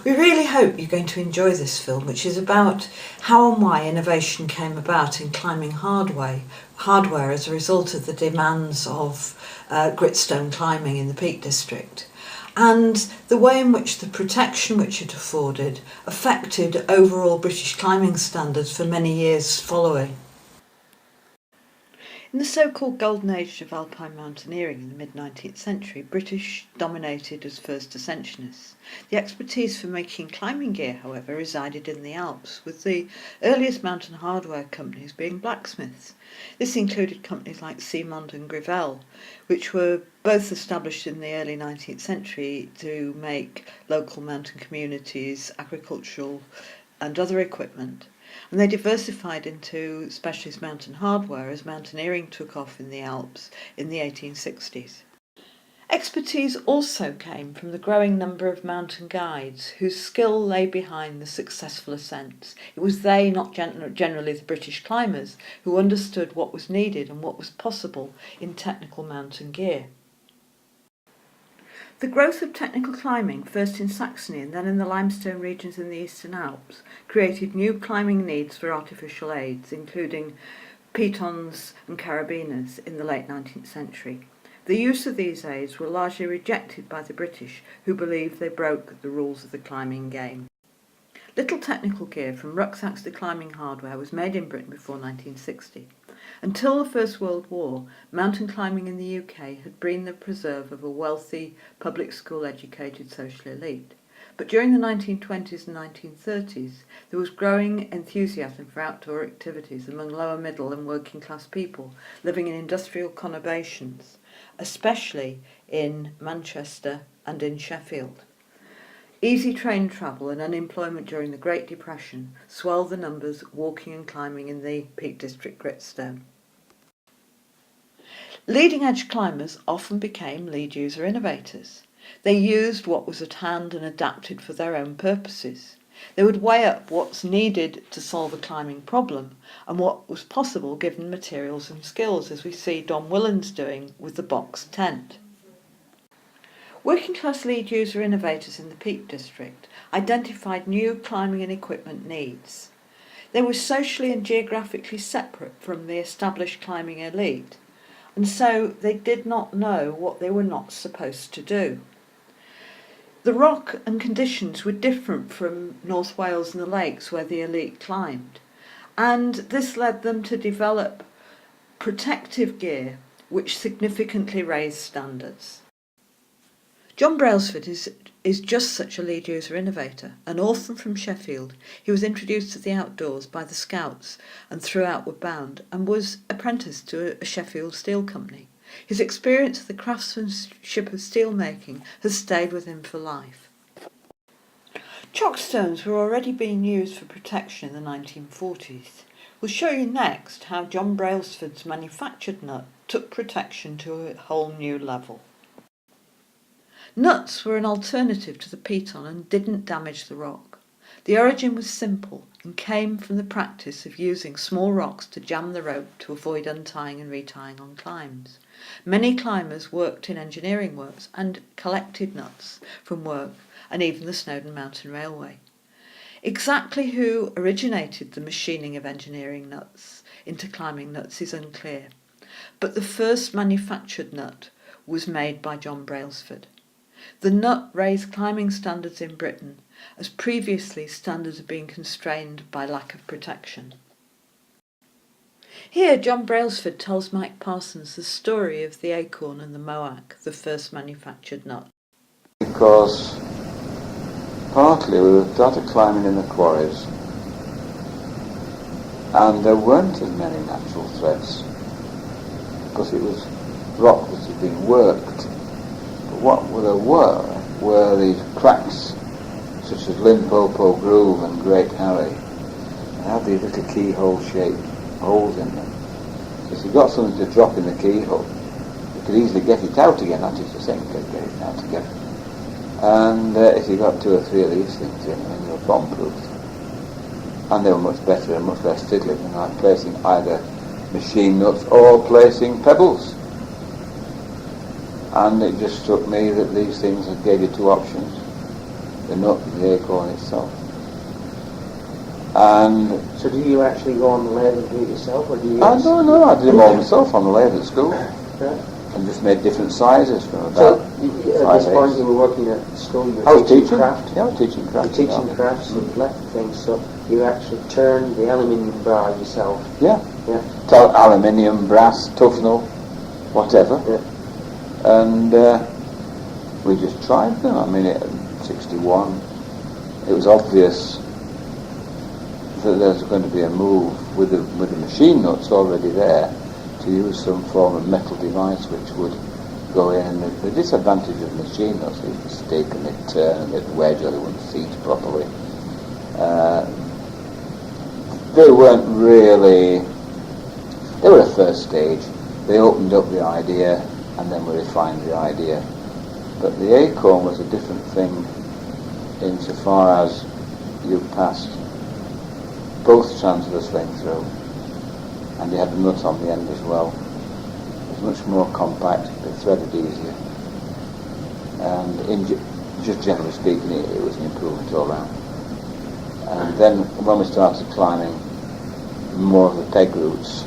We really hope you're going to enjoy this film, which is about how and why innovation came about in climbing hardware as a result of the demands of gritstone climbing in the Peak District, and the way in which the protection which it afforded affected overall British climbing standards for many years following. In the so-called golden age of alpine mountaineering in the mid-19th century, British dominated as first ascensionists. The expertise for making climbing gear, however, resided in the Alps, with the earliest mountain hardware companies being blacksmiths. This included companies like Simond and Grivel, which were both established in the early 19th century to make local mountain communities agricultural and other equipment. And they diversified into specialist mountain hardware as mountaineering took off in the Alps in the 1860s. Expertise also came from the growing number of mountain guides whose skill lay behind the successful ascents. It was they, not generally the British climbers, who understood what was needed and what was possible in technical mountain gear. The growth of technical climbing, first in Saxony and then in the limestone regions in the Eastern Alps, created new climbing needs for artificial aids, including pitons and carabiners in the late 19th century. The use of these aids were largely rejected by the British, who believed they broke the rules of the climbing game. Little technical gear, from rucksacks to climbing hardware, was made in Britain before 1960. Until the First World War, mountain climbing in the UK had been the preserve of a wealthy, public school educated social elite. But during the 1920s and 1930s, there was growing enthusiasm for outdoor activities among lower middle and working class people living in industrial conurbations, especially in Manchester and in Sheffield. Easy train travel and unemployment during the Great Depression swelled the numbers walking and climbing in the Peak District gritstone. Leading-edge climbers often became lead user innovators. They used what was at hand and adapted for their own purposes. They would weigh up what's needed to solve a climbing problem and what was possible given materials and skills, as we see Don Willans doing with the box tent. Working class lead user innovators in the Peak District identified new climbing and equipment needs. They were socially and geographically separate from the established climbing elite, and so they did not know what they were not supposed to do. The rock and conditions were different from North Wales and the lakes where the elite climbed, and this led them to develop protective gear which significantly raised standards. John Brailsford is just such a lead user innovator. An orphan from Sheffield, he was introduced to the outdoors by the Scouts and through Outward Bound, and was apprenticed to a Sheffield steel company. His experience of the craftsmanship of steel making has stayed with him for life. Chockstones were already being used for protection in the 1940s. We'll show you next how John Brailsford's manufactured nut took protection to a whole new level. Nuts were an alternative to the piton and didn't damage the rock. The origin was simple and came from the practice of using small rocks to jam the rope to avoid untying and retying on climbs. Many climbers worked in engineering works and collected nuts from work, and even the Snowdon Mountain Railway. Exactly who originated the machining of engineering nuts into climbing nuts is unclear, but the first manufactured nut was made by John Brailsford. The nut raised climbing standards in Britain, as previously standards had been constrained by lack of protection. Here John Brailsford tells Mike Parsons the story of the acorn and the moac, the first manufactured nut. Because partly we started climbing in the quarries and there weren't as many natural threads because it was rock that had been worked. What there were these cracks, such as Limpopo Groove and Great Harry. They had these little keyhole-shaped holes in them. So if you got something to drop in the keyhole, you could easily get it out again. That is to say, you could get it out again. And if you got 2 or 3 of these things in, then you were bomb-proofed. And they were much better and much less fiddly than like placing either machine nuts or placing pebbles. And it just struck me that these things gave you 2 options. the nut and the acorn itself. And So do you actually go on the lathe and do it yourself, or do you? no, I did them all myself on the lathe at school. Right. And just made different sizes from about So at this point you were working at school, you I were was teaching craft? Yeah, I was teaching You craft. were teaching crafts and left things, so you actually turned the aluminium bar yourself? Yeah. Yeah. Aluminium, brass, toughnell, whatever. Yeah. And we just tried them. I mean, in 61, it was obvious that there was going to be a move with the machine nuts already there to use some form of metal device which would go in. And the disadvantage of machine nuts is the stick and they'd turn and they'd wedge or they wouldn't seat properly. They weren't really, they were a first stage. They opened up the idea and then we refined the idea. But the acorn was a different thing insofar as you passed both strands of the sling through and you had the nut on the end as well. It was much more compact, it threaded easier, and just generally speaking it was an improvement all round. And then when we started climbing more of the peg routes,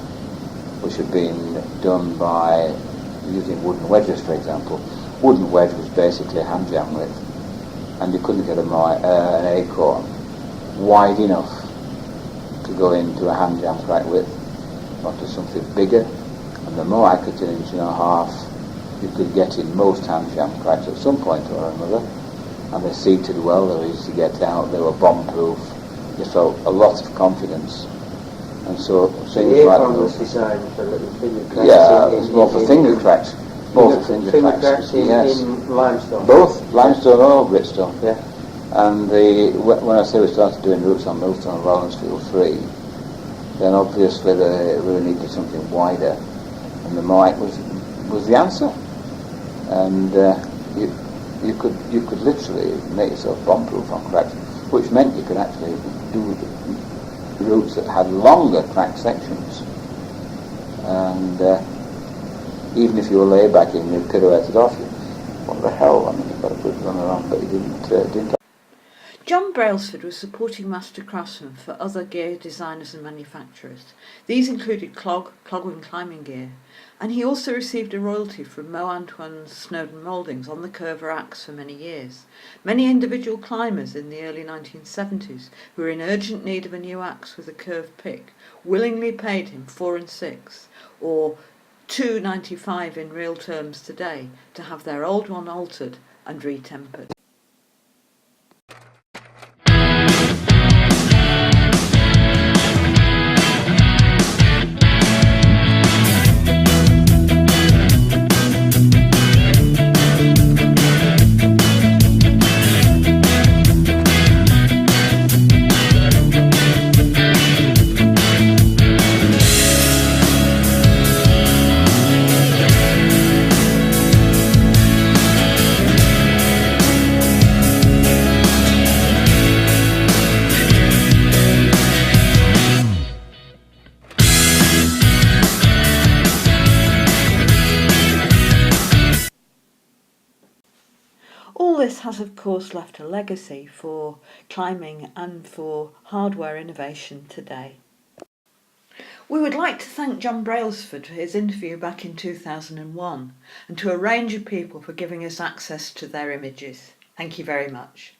which had been done by using wooden wedges, for example. Wooden wedge was basically a hand jam width, and you couldn't get an acorn wide enough to go into a hand jam crack width, or to something bigger. And the more accurate an inch and a half you could get in most hand jam cracks at some point or another, and they seated well, they were easy to get out, they were bomb proof. You felt a lot of confidence. And so things the like acorn was designed for little finger cracks. Yeah, it was more for finger cracks. More for finger cracks. Yes. In limestone. Both limestone or gritstone. Yeah. And when I say we started doing routes on Millstone and Lawrenceville 3, then obviously they really needed something wider, and the mic was the answer. And you could literally make yourself bomb proof on cracks, which meant you could actually do routes that had longer crack sections. And even if you were laid back in, you pirouetted off. What the hell? I mean, you've got to put it on around, but you didn't. John Brailsford was supporting master craftsmen for other gear designers and manufacturers. These included Clogwin climbing gear, and he also received a royalty from Mo Antoine's Snowdon Mouldings on the Curver axe for many years. Many individual climbers in the early 1970s who were in urgent need of a new axe with a curved pick willingly paid him 4 and 6, or £2.95 in real terms today, to have their old one altered and retempered. All this has of course left a legacy for climbing and for hardware innovation today. We would like to thank John Brailsford for his interview back in 2001 and to a range of people for giving us access to their images. Thank you very much.